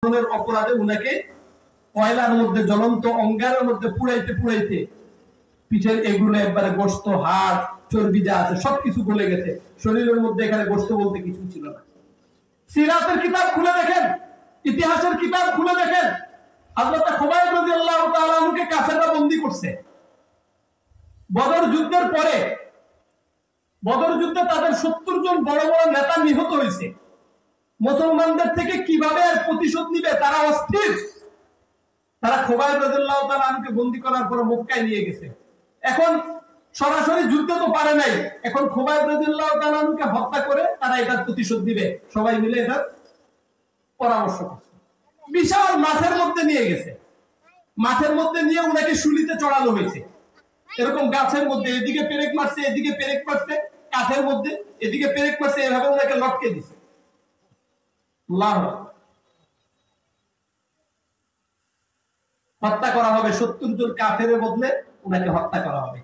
ধরনের অপরাধে উনাকে কয়লার মধ্যে, জ্বলন্ত অঙ্গারের মধ্যে পুড়াইতে পুড়াইতে পিঠের এগুলো একবারে গোশত, হাড়, চর্বি যা আছে সবকিছু গলে গেছে, শরীরের মধ্যে এখানে গোশত বলতে কিছু ছিল না। সিরাতের কিতাব খুলে দেখেন, ইতিহাসের কিতাব খুলে দেখেন, হযরত খুবাইব রাদিয়াল্লাহু তাআলা আনহুকে কাফেররা বন্দী করছে। বদর যুদ্ধের পরে, বদর যুদ্ধে তাদের 70 জন বড় বড় নেতা নিহত হয়েছে। মুসলমানদের থেকে কিভাবে প্রতিশোধ নিবে তারা অস্থির। তারা খুবাইব রাদিয়াল্লাহু তাআলা আনহুকে বন্দী করার পর মক্কায় নিয়ে গেছে। এখন সরাসরি যুদ্ধ তো পারে নাই, এখন খুবাইব রাদিয়াল্লাহু তাআলা আনহুকে হত্যা করে তারা এটার প্রতিশোধ দিবে। সবাই মিলে এটার পরামর্শ করছে। বিশাল মাঠের মধ্যে নিয়ে গেছে, মাঠের মধ্যে নিয়ে উনাকে শুলিতে চড়ানো হয়েছে। এরকম গাছের মধ্যে এদিকে পেরেক মারছে, এদিকে পেরেক মারছে, কাঠের মধ্যে এদিকে পেরেক মারছে, এভাবে উনাকে লটকে দিছে। আল্লাহু হত্যা করা হবে, 70 জন কাফেরের বদলে উনাকে হত্যা করা হবে।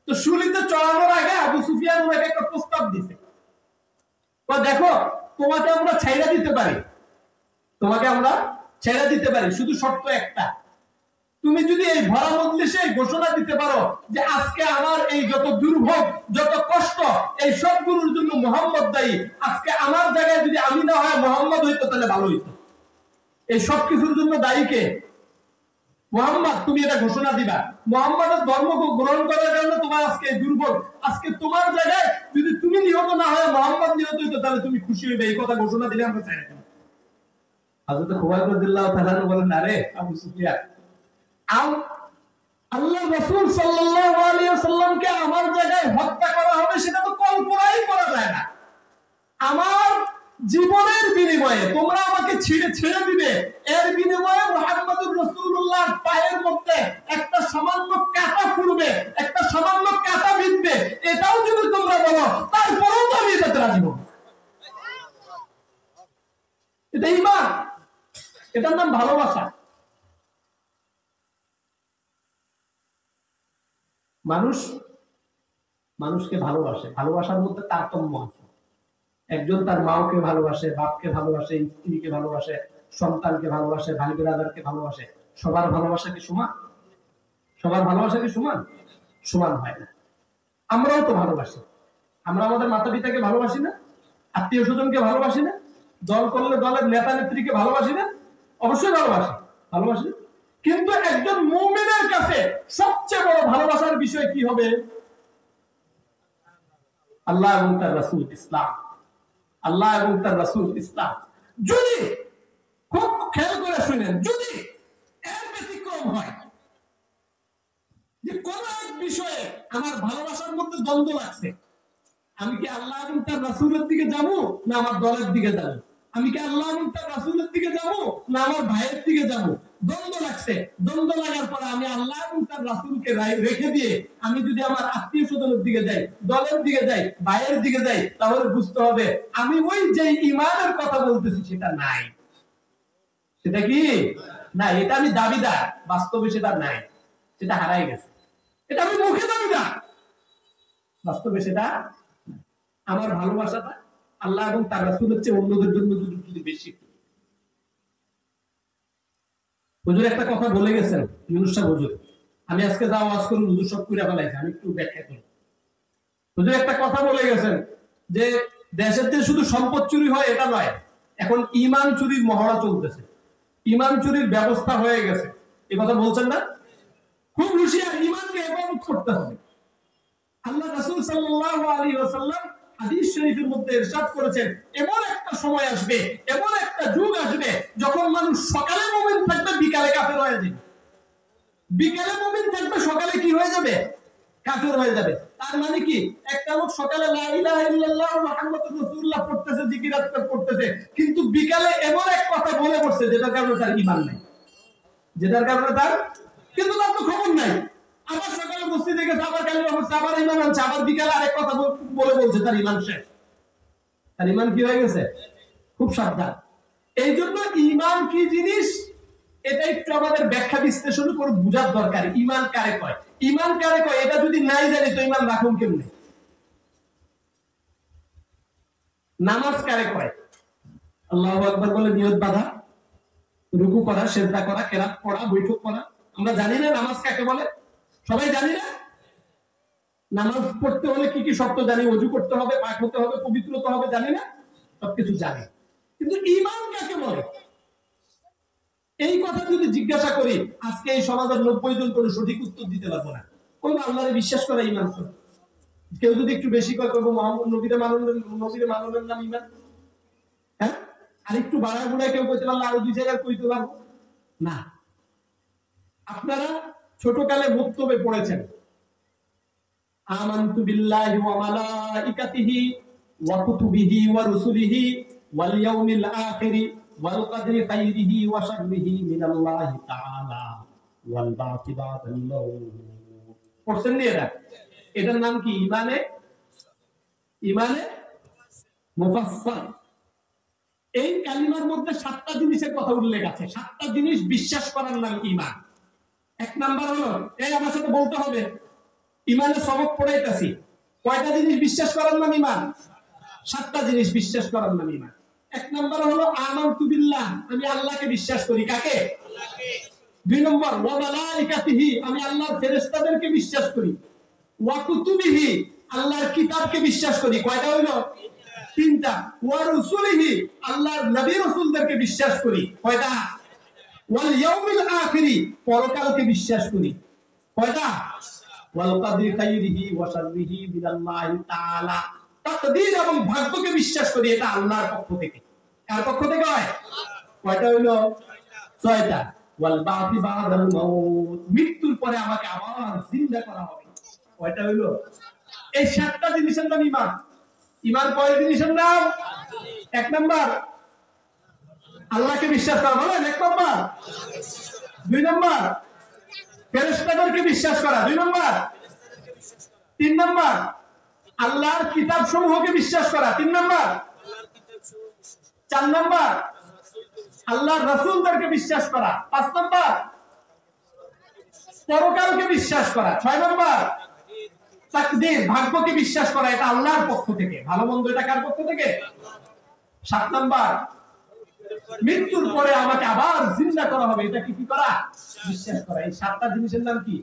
তো শুলিতে চড়ানোর আগে আবু সুফিয়ান উনাকে একটা প্রস্তাব দিছে, দেখো তোমাকে আমরা ছাইড়া দিতে পারি, তোমাকে আমরা ছেড়ে দিতে পারি, শুধু শর্ত একটা, তুমি যদি এই ভরা মজলিসে ঘোষণা দিতে পারো যে আজকে আমার এই যত দুর্ভোগ, যত কষ্ট, এই সবগুলোর জন্য মুহাম্মদ দায়ী, আজকে আমার জায়গায় যদি আমি না হয় মুহাম্মদ হইতো তাহলে ভালো হইতো, এই সব কিছুর জন্য দায়ী কে? মুহাম্মদ। তুমি এটা ঘোষণা দিবা, মুহাম্মাদের ধর্ম গ্রহণ করার কারণে তোমার আজকে এই দুর্ভোগ, আজকে তোমার জায়গায় যদি তুমি নিহত না হয় মুহাম্মদ নিহত হইতো তাহলে তুমি খুশি হইবে, এই কথা ঘোষণা দিলে আমরা চাই না। হযরত খুবাইব রাদিয়াল্লাহু তাআলা বলেন, আরে আবু সুফিয়ান, আল্লাহর রাসূল সাল্লাল্লাহু আলাইহি ওয়াসাল্লামকে আমার জায়গায় হত্যা করা হবে সেটা তো কল্পনাই করা যায় না। আমার জীবনের বিনিময়ে তোমরা আমাকে ছেড়ে দিবে, এর বিনিময়ে মুহাম্মদুর রাসূলুল্লাহর পায়ের মধ্যে একটা সামান্য কাঁটা ফুটবে, একটা সামান্য কাঁটা বিঁধবে, এটাও যদি তোমরা বলো তারপরেও তো আমি এটাতে রাজি হব। এটা ঈমান, এটার নাম ভালোবাসা। মানুষ মানুষকে ভালোবাসে, ভালোবাসার মধ্যে তারতম্য আছে। একজন তার মাকে ভালোবাসে, বাপকে ভালোবাসে, স্ত্রীকে ভালোবাসে, সন্তানকে ভালোবাসে, ভাই ব্রাদারকে ভালোবাসে। সবার ভালোবাসা কি সমান? সবার ভালোবাসা কি সমান? সমান হয় না। আমরাও তো ভালোবাসি, আমরা আমাদের মাতা পিতাকে ভালোবাসি না? আত্মীয় স্বজনকে ভালোবাসি না? দল করলে দলের নেতা নেত্রীকে ভালোবাসি না? অবশ্যই ভালোবাসি, ভালোবাসি। কিন্তু একজন মুমিনের কাছে সবচেয়ে বড় ভালোবাসার বিষয় কি হবে? আল্লাহ এবং তার রাসূল ইসলাম। আল্লাহ এবং তার রাসূল ইসলাম। যদি খুব খেয়াল করে শুনেন, যদি এর ব্যতিক্রম হয় যে কোন এক বিষয়ে আমার ভালোবাসার মধ্যে দ্বন্দ্ব লাগছে, আমি কি আল্লাহ এবং তার রাসূলের দিকে যাব না আমার দলের দিকে যাব? আমি কি আল্লাহ এবং তার রাসূলের দিকে যাব না আমার ভাইয়ের দিকে যাব? দ্বন্দ্ব লাগছে, দ্বন্দ্ব লাগার পরে আমি আল্লাহ এবং তার রাসূলকে রেখে দিয়ে আমি যদি আমার আত্মীয় স্বজনের দিকে যাই, দলের দিকে যাই, ভাইয়ের দিকে যাই, তাহলে বুঝতে হবে আমি ওই যে ঈমানের কথা বলতেছি সেটা নাই। সেটা কি না? এটা আমি দাবিদার, বাস্তবে সেটা নাই, সেটা হারাই গেছে। এটা আমি মুখে দাবিদার, বাস্তবে সেটা। আমার ভালোবাসাটা আল্লাহ এবং তার রাসূলের চেয়ে অন্যদের জন্য যদি বেশি। হুজুর একটা কথা বলে গেছেন, ইউনূস সাহেব হুজুর, আমি আজকে যা ওয়াজ করি হুজুর সব কইরা ফেলাইছে, আমি একটু ব্যাখ্যা করি। হুজুর একটা কথা বলে গেছেন যে দেশের যে শুধু সম্পদ চুরি হয় এটা নয়, এখন ঈমান চুরির মহড়া চলতেছে, ঈমান চুরির ব্যবস্থা হয়ে গেছে। এই কথা বলছেন না? খুব হুঁশিয়ার, ঈমানকে ইবাদত করতে হবে। আল্লাহ রাসূল সাল্লাল্লাহু আলাইহি ওয়াসাল্লাম হাদিস শরীফের মধ্যে ইরশাদ করেছেন, এমন একটা সময় আসবে, এমন একটা যুগ আসবে যখন মানুষ সকালে মুমিন থাকবে, বিকালে কাফের হয়ে যাবে। বিকালে মুমিন থাকবে, সকালে কি হয়ে যাবে? কাফের হয়ে যাবে। তার মানে কি? একটা লোক সকালে লা ইলাহা ইল্লাল্লাহ মুহাম্মাদুর রাসূলুল্লাহ পড়তেছে, জিকির আজকার করতেছে, কিন্তু বিকালে এমন এক কথা বলে বসছে যেটার কারণে তার ঈমান নাই, যেটার কারণে তার, কিন্তু তার তো খবর নাই। আবার সকালে মসজিদে গেছে, আবার কালিমা পড়ছে, আবার ঈমান আনছে, আবার বিকালে আরেক কথা বলে বলছে, তার ঈমান শেষ। তার ঈমান কি হয়ে গেছে? খুব সাবধান। এই জন্য ঈমান কি জিনিস এটা একটু আমাদের ব্যাখ্যা বিশ্লেষণ করে বোঝার দরকার। ঈমান কারে কয়? ঈমান কারে কয় এটা যদি নাই জানি তো ঈমান রাখুন কেমনে? নামাজ কারে কয়? আল্লাহু আকবার বলে নিয়ত বাঁধা, রুকু করা, সেজদা করা, কেরাত পড়া, বৈঠক করা। আমরা জানি না নামাজ কাকে বলে? সবাই জানি না? নামাজ পড়তে হলে কি কি শর্ত জানি? ওযু করতে হবে, পাক হতে হবে, পবিত্র হতে হবে, জানি না? সবকিছু জানি, কিন্তু ঈমান কাকে বলে এই কথা যদি জিজ্ঞাসা করি, আজকে এই সমাজের 90 জন কোনো সঠিক উত্তর দিতে পারবো না। কোন আল্লাহরে বিশ্বাস করা ঈমান। কেউ যদি একটু বেশি করে করবো মুহাম্মদ নবীরে মাননের নাম ঈমান। হ্যাঁ, আর একটু বাড়ায় বুড়ায় কেউ কইতে পারলে আরো 2 জায়গায় কইতে পারবো না। আপনারা ছোটকালে বক্তব্যে পড়েছেন আমানতু বিল্লাহি ওয়া মালাইকাতিহি ওয়া কুতুবিহি ওয়া রুসুলিহি ওয়াল ইয়াউমিল আখির ওয়াল কদরি খাইরিহি ওয়া শাররিহি মিনাল্লাহি তাআলা ওয়াল বা'থি বা'দাল মাউত। পড়ছেন নি এটা? এটার নাম কি? ঈমানে মুফাসসাল। এই কালিমার মধ্যে 7টা জিনিসের কথা উল্লেখ আছে। 7টা জিনিস বিশ্বাস করার নাম ঈমান। এক নাম্বার হলো, এই আমার সাথে বলতে হবে, ঈমানের সবক পড়াইতাছি। কয়টা জিনিস বিশ্বাস করার নাম ঈমান? 7টা জিনিস বিশ্বাস করার নাম ঈমান। এক নাম্বার হলো আমানতু বিল্লাহ, আমি আল্লাহকে বিশ্বাস করি। কাকে? আল্লাহকে। 2 নম্বর ওয়া মালাইকাতিহি, আমি আল্লাহর ফেরেশতাদেরকে বিশ্বাস করি। ওয়া কুতুবিহি, আল্লাহর কিতাবকে বিশ্বাস করি। কয়টা হইলো? 3টা। ওয়া রুসুলিহি, আল্লাহর নবী রাসূলদেরকে বিশ্বাস করি। কয়টা? ওয়াল ইয়াউমিল আখির, পরকালকে বিশ্বাস করি। কয়টা? ওয়াল কদরি খাইরিহি ওয়া শাররিহি মিনাল্লাহি তাআলা, তাকদীর এবং ভাগ্যকে বিশ্বাস করি, এটা আল্লাহর পক্ষ থেকে। কার পক্ষ থেকে হয়? কয়টা হইলো? 6টা। ওয়াল বা'থি বা'দাল মাউত, মৃত্যুর পরে আমাকে আবার জিন্দা করা হবে। কয়টা হইলো? এই 7টা জিনিসের নাম ঈমান। ঈমান কয় জিনিসের নাম? 1 নাম্বার আল্লাহকে বিশ্বাস করা। বলেন 1 নাম্বার। 2 নাম্বার ফেরেশতাদেরকে বিশ্বাস করা। 2 নাম্বার। 3 নাম্বার আল্লাহর কিতাব সমূহকে বিশ্বাস করা। 3 নাম্বার। 4 নাম্বার আল্লাহর রাসূলদেরকে বিশ্বাস করা। 5 নাম্বার পরকালকে বিশ্বাস করা। 6 নাম্বার তাকদীর, ভাগ্যকে বিশ্বাস করা, এটা আল্লাহর পক্ষ থেকে। ভালো মন্দ এটা কার পক্ষ থেকে? 7 নাম্বার মৃত্যুর পরে আমাকে আবার জিন্দা করা হবে, এটা কি করা? বিশ্বাস করা। এই 7টা জিনিসের নাম কি?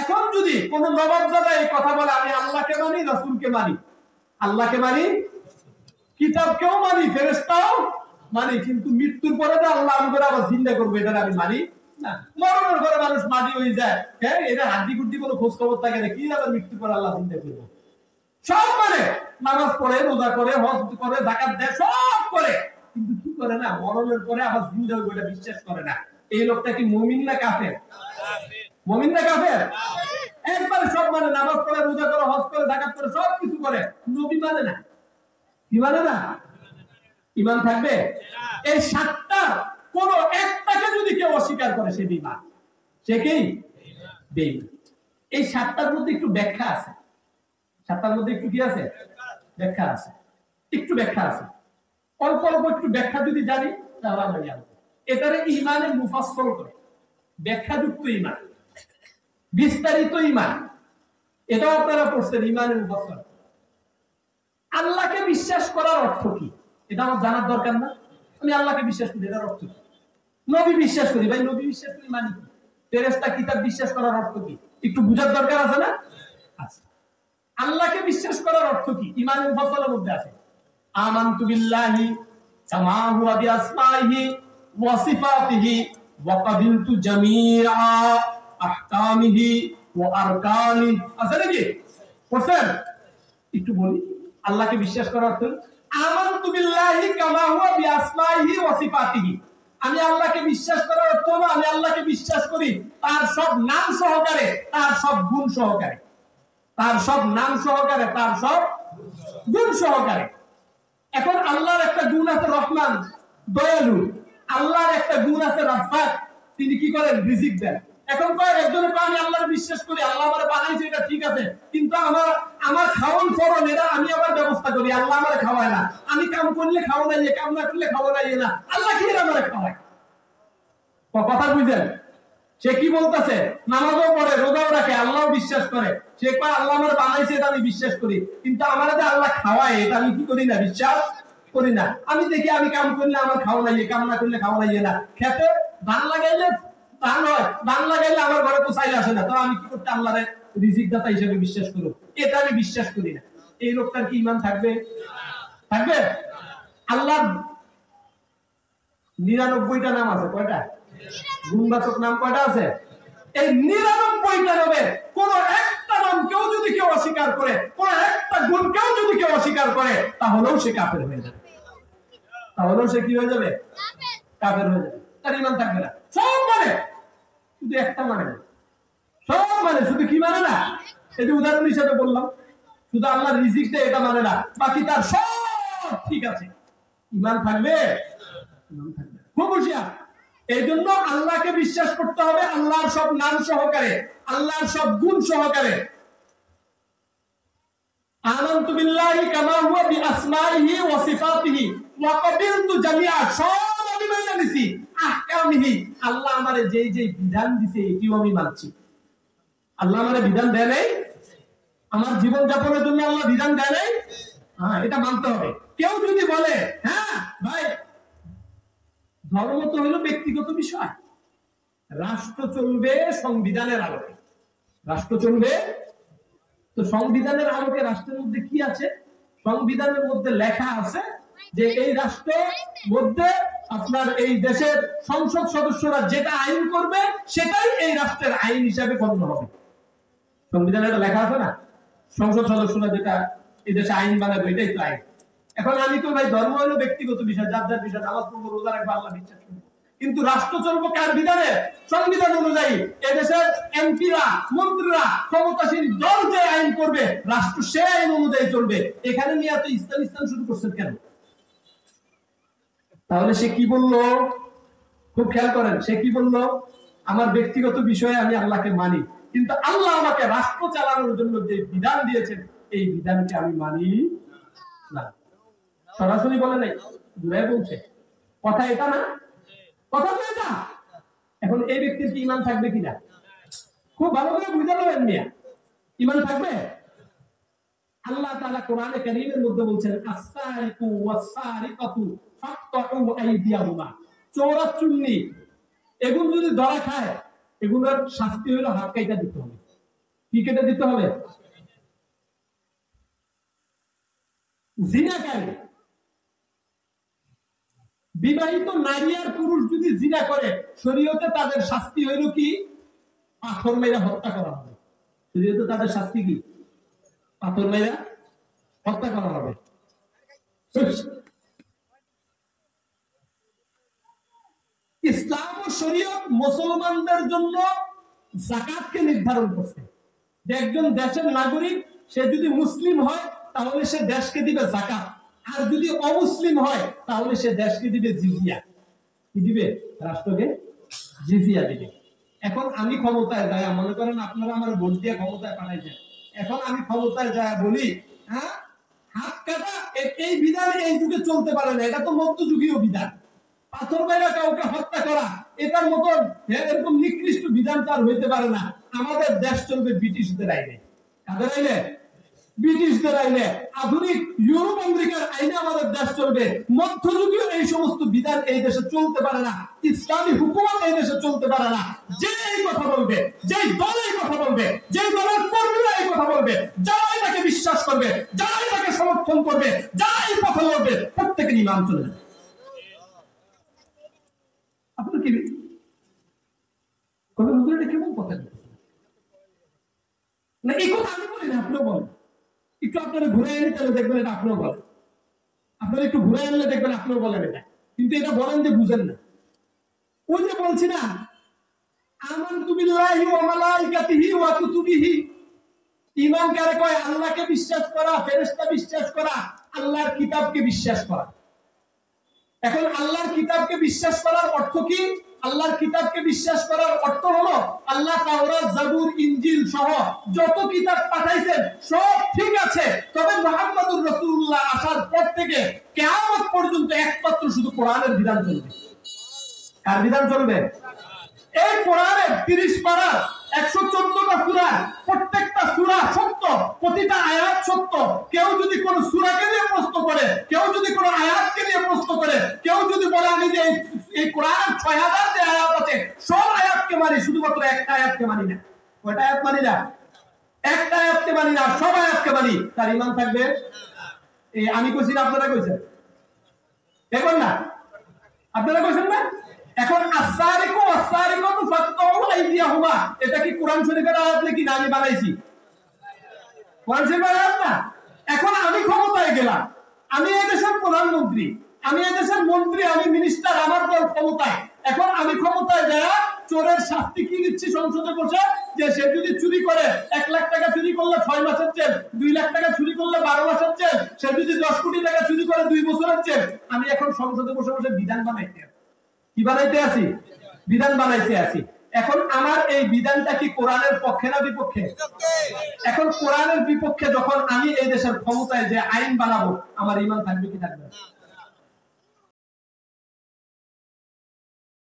এখন যদি কোন নবাবজাদা এই কথা বলে, আমি আল্লাহকে মানি, রাসূলকে মানি, আল্লাহকে মানি, কিতাবকেও মানি, ফেরেশতাও মানি, কিন্তু মৃত্যুর পরে তো আল্লাহ আমাদের আবার জিন্দা করবে, এটা আমি মানি না। মরণের পরে মানুষ মাটি হয়ে যায়, হ্যাঁ, এটা হাড্ডি গুড্ডি কোনো খোঁজ খবর থাকে না, কি আবার মৃত্যুর পরে আল্লাহ জিন্দা করবে? সব মানে নামাজ পড়ে, রোজা করে, হজ করে, যাকাত দেয়, সব করে, কিন্তু কি করে না? মরণের পরে আবার জিন্দা হবে, এটা বিশ্বাস করে না। এই লোকটা কি মুমিন না কাফের? মুমিন না কাফের? একবারে সব মানে, নামাজ পড়ে, রোজা করে, হজ করে, যাকাত করে, সব কিছু করে, নবী মানে না। কি মানে না? ঈমান থাকবে? এই 7টা কোন একটাকে যদি কেউ অস্বীকার করে, সে বেঈমান। সে কি? বেঈমান। এই 7টার মধ্যে একটু ব্যাখ্যা আছে। 7টার মধ্যে একটু কি আছে? ব্যাখ্যা আছে। একটু ব্যাখ্যা আছে। অল্প অল্প একটু ব্যাখ্যা যদি জানি তাহলে আমরা জানব। এটারে ঈমানে মুফাসসাল করে, ব্যাখ্যাযুক্ত ঈমান, বিস্তারিত ঈমান। এটাও আপনারা পড়ছেন, ঈমানে মুফাসসাল। আল্লাহকে বিশ্বাস করার অর্থ কি এটা আমার জানার দরকার না? আমি আল্লাহকে বিশ্বাস করি, এটার অর্থ কি? নবী বিশ্বাস করি, ভাই নবী বিশ্বাস করি মানে কি? ফেরেশতা কিতাব বিশ্বাস করার অর্থ কি? একটু বুঝার দরকার আছে না? আচ্ছা, আল্লাহকে বিশ্বাস করার অর্থ কি? ঈমানে মুফাসসালের মধ্যে আছে আমানতু বিল্লাহি কামা হুয়া বিআসমাইহি ওয়া সিফাতিহি ওয়া কাবিলতু জামিআ আহকামিহি ওয়া আরকানি। আছে নাকি? পড়ছেন? একটু বলি। আল্লাহকে বিশ্বাস করার অর্থ আমানতু বিল্লাহি কামা হুয়া বিআসমাইহি ওয়া সিফাতিহি। আমি আল্লাহকে বিশ্বাস করার অর্থ হলো আমি আল্লাহকে বিশ্বাস করি তার সব নাম সহকারে, তার সব গুণ সহকারে, তার সব নাম সহকারে, তার সব গুণ সহকারে। এখন আল্লাহর একটা গুণ আছে রহমান, দয়ালু। আল্লাহর একটা গুণ আছে রাজ্জাক, তিনি কি করেন? রিজিক দেন। এখন কয় একজনে কয় আমি আল্লাহর বিশ্বাস করি, আল্লাহ আমারে বানাইছে, এটা ঠিক আছে, কিন্তু আমার খাওয়ান ফরন, এটা আমি আবার ব্যবস্থা করি, আল্লাহ আমারে খাওয়ায় না। আমি কাম করলে খাওয়াই, কাম না করলে খাওয়াই না, আল্লাহ কি আমারে খাওয়ায়? কথা বুঝেন? সে কি বলতেছে? নামাজও পড়ে, রোজাও রাখে, আল্লাহও বিশ্বাস করে। সে কয় আল্লাহ আমারে বানাইছে, এটা আমি বিশ্বাস করি, কিন্তু আমারে যে আল্লাহ খাওয়ায়, এটা আমি কি করি না? বিশ্বাস করি না। আমি দেখি আমি কাম করলে আমার খাওয়া নাই, কাম না করলে খাওয়া নাই না। খেতে ধান লাগাইলে ধান হয়, ধান লাগাইলে আমার ঘরে তো চাইলে আসে না। তো আমি কি করতে আল্লাহরে রিজিক দাতা হিসেবে বিশ্বাস করব? এটা আমি বিশ্বাস করি না। এই লোকটার কি ঈমান থাকবে? থাকবে? আল্লাহ 99টা নাম আছে, কয়টা গুণবাচক নাম কয়টা আছে? এই 99টা নামে কোন একটা নাম কেউ যদি কেউ অস্বীকার করে, কোন একটা গুণ কেউ যদি কেউ অস্বীকার করে, তাহলেও সে কাফের হয়ে যাবে। তাহলেও সে কি হয়ে যাবে? কাফের হয়ে যাবে। তার ঈমান থাকবে না। সব মানে, শুধু একটা মানে না। সব মানে, শুধু কি মানে না? এই যে উদাহরণ হিসেবে বললাম, শুধু আল্লাহর রিজিক দেয় এটা মানে না, বাকি তার সব ঠিক আছে। ঈমান থাকবে? ঈমান থাকবে। খুব হুঁশিয়ার। এই জন্য আল্লাহকে বিশ্বাস করতে হবে আল্লাহর সব নাম সহকারে, আল্লাহর সব গুণ সহকারে। আমানতু বিল্লাহি কামা হুয়া বিআসমাইহি ওয়া সিফাতিহি ওয়া ক্বাবিলতু জামিআ, সব আমি মেনে নিছি। আহকামিহি, আল্লাহ আমারে যেই যেই বিধান দিয়েছে এটিও আমি মানছি। আল্লাহ আমারে বিধান দেয় নাই, আমার জীবন যাপনের জন্য আল্লাহ বিধান দেয় নাই, হ্যাঁ এটা মানতে হবে। কেউ যদি বলে হ্যাঁ ভাই ধর্ম তো হলো ব্যক্তিগত বিষয়, রাষ্ট্র চলবে সংবিধানের আলোকে, রাষ্ট্র চলবে তো সংবিধানের আলোকে। রাষ্ট্রের মধ্যে কি আছে? সংবিধানের মধ্যে লেখা আছে যে এই রাষ্ট্রের মধ্যে আপনার এই দেশের সংসদ সদস্যরা যেটা আইন করবে সেটাই এই রাষ্ট্রের আইন হিসাবে গণ্য হবে। সংবিধানে এটা লেখা আছে না, সংসদ সদস্যরা যেটা এই দেশে আইন বানাবে এটাই তো আইন। এখন আমি তো ভাই ধর্ম হলো ব্যক্তিগত বিষয়, যার যার বিষয়, নামাজ পড়বো, রোজা রাখবো, আল্লাহ বিশ্বাস করবো, কিন্তু রাষ্ট্র চলবো কার বিধানে? সংবিধান অনুযায়ী। এদেশের এমপিরা, মন্ত্রীরা, ক্ষমতাসীন দল যে আইন করবে রাষ্ট্র সে আইন অনুযায়ী চলবে। এখানে নিয়ে এত ইসলাম ইসলাম শুরু করছেন কেন? তাহলে সে কি বললো? খুব খেয়াল করেন, সে কি বললো? আমার ব্যক্তিগত বিষয়ে আমি আল্লাহকে মানি, কিন্তু আল্লাহ আমাকে রাষ্ট্র চালানোর জন্য যে বিধান দিয়েছেন এই বিধানকে আমি মানি না। সরাসরি বলে নাই, দূরে বলছে। কথা এটা না? কথা তো এটা। এখন এই ব্যক্তির কি ঈমান থাকবে কিনা খুব ভালো করে বুঝে নেবেন মিয়া। ঈমান থাকবে? আল্লাহ তাআলা কোরআনে কারীমের মধ্যে বলছেন আস-সারিকু ওয়াস-সারিকাতু ফাকতাউ আইদিয়াহুমা, চোর আর চুন্নি এগুলো যদি ধরা খায় এগুলোর শাস্তি হলো হাত কাটা দিতে হবে। কি কেটে দিতে হবে? জিনাকারী, বিবাহিত নারী আর পুরুষ যদি জিনা করে শরীয়তে তাদের শাস্তি হইল কি? পাথর মেরে হত্যা করা হবে। শরীয়তে তাদের শাস্তি কি? পাথর মেরে হত্যা করা হবে। ইসলাম ও শরীয়ত মুসলমানদের জন্য যাকাতকে নির্ধারণ করছে যে একজন দেশের নাগরিক সে যদি মুসলিম হয় তাহলে সে দেশকে দিবে যাকাত, আর যদি অমুসলিম হয় তাহলে সে দেশকে দিবে জিজিয়া। কি দিবে? রাষ্ট্রকে জিজিয়া দিবে। এখন আমি ক্ষমতায় যাই, মনে করেন আপনারা আমার ভোট দিয়ে ক্ষমতায় পাঠাইছেন, এখন আমি ক্ষমতায় যাই বলি হ্যাঁ হাত কাটা এই বিধান এই যুগে চলতে পারে না, এটা তো মধ্যযুগীয় বিধান। পাথর মেরা কাউকে হত্যা করা এটার মতন এরকম নিকৃষ্ট বিধান তার হইতে পারে না। আমাদের দেশ চলবে ব্রিটিশদের আইনে। কাদের আইনে? ব্রিটিশদের আইনে। আধুনিক ইউরোপ আমেরিকার আইনে আমাদের দেশ চলবে। মধ্যযুগীয় এই সমস্ত বিধান এই দেশে চলতে পারে না, ইসলামী হুকুমত এই দেশে চলতে পারে না। যে এই কথা বলবে, যে দল এই কথা বলবে, যে দলের কর্মীরা এই কথা বলবে, যারা এটাকে বিশ্বাস করবে, যারা এটাকে সমর্থন করবে, যারা এই কথা বলবে, প্রত্যেকের ঈমান চলে যাবে। আপনার কি কথা বলতে এটা কেমন কথা না? এই কথা আমি বলি না, আপনিও বলেন। একটু আপনারা ঘুরে এনে তাহলে দেখবেন এটা আপনিও বলেন। আপনারা একটু ঘুরে আনলে দেখবেন আপনিও বলেন এটা, কিন্তু এটা বলেন যে বুঝেন না। ওই যে বলছি না আমানতু বিল্লাহি ওয়া মালাইকাতিহি ওয়া কুতুবিহি, ঈমান কারে কয়? আল্লাহকে বিশ্বাস করা, ফেরেশতা বিশ্বাস করা, আল্লাহর কিতাবকে বিশ্বাস করা। এখন আল্লাহর কিতাবকে বিশ্বাস করার অর্থ কি? আল্লাহর কিতাবকে বিশ্বাস করার অর্থ হলো আল্লাহ তাওরাত, জাবুর, ইনজিল সহ যত কিতাব পাঠাইছেন সব ঠিক আছে, তবে মুহাম্মদুর রাসূলুল্লাহ আসার পর থেকে কিয়ামত পর্যন্ত একমাত্র শুধু কোরআনের বিধান চলবে। কার বিধান চলবে? এই কোরআনের 30 পারা 114টা সূরা, প্রত্যেকটা সূরা সত্য, প্রতিটা আয়াত সত্য। কেউ যদি কোন সূরাকে নিয়ে প্রশ্ন করে, কেউ যদি কোন আয়াতকে নিয়ে প্রশ্ন করে, কেউ যদি বলে আমি যে এই কোরআনের 6000 যে আয়াত আছে সব আয়াতকে মানি, শুধুমাত্র একটা আয়াতকে মানি না। কয়টা আয়াত মানি না? একটা আয়াতকে মানি না, সব আয়াতকে মানি, তার ঈমান থাকবে? এই আমি কইছি না আপনারা কইছেন? এখন না আপনারা কইছেন না? এখন আস-সারিকু ওয়াস-সারিকাতু ফাকতাউ আইদিয়াহুমা, এটা কি কোরআন শরীফের আয়াত নাকি না আমি বানাইছি? কোরআন শরীফের আয়াত না। এখন আমি ক্ষমতায় গেলাম, আমি এই দেশের প্রধানমন্ত্রী, আমি এই দেশের মন্ত্রী, আমি মিনিস্টার, আমার দল ক্ষমতায়। এখন আমি ক্ষমতায় যায়া চোরের শাস্তি কি দিচ্ছি সংসদে বসে, যে সে যদি চুরি করে 1 লাখ টাকা চুরি করলে 6 মাসের জেল, 2 লাখ টাকা চুরি করলে 12 মাসের জেল, সে যদি 10 কোটি টাকা চুরি করে 2 বছরের জেল। আমি এখন সংসদে বসে বসে বিধান বানাইতে আছি। কি বানাইতে আছি? বিধান বানাইতে আছি। এখন আমার এই বিধানটা কি কোরআনের পক্ষে না বিপক্ষে? এখন কোরআনের বিপক্ষে যখন আমি এই দেশের ক্ষমতায় যে আইন বানাবো, আমার ঈমান থাকবে কি থাকবে না?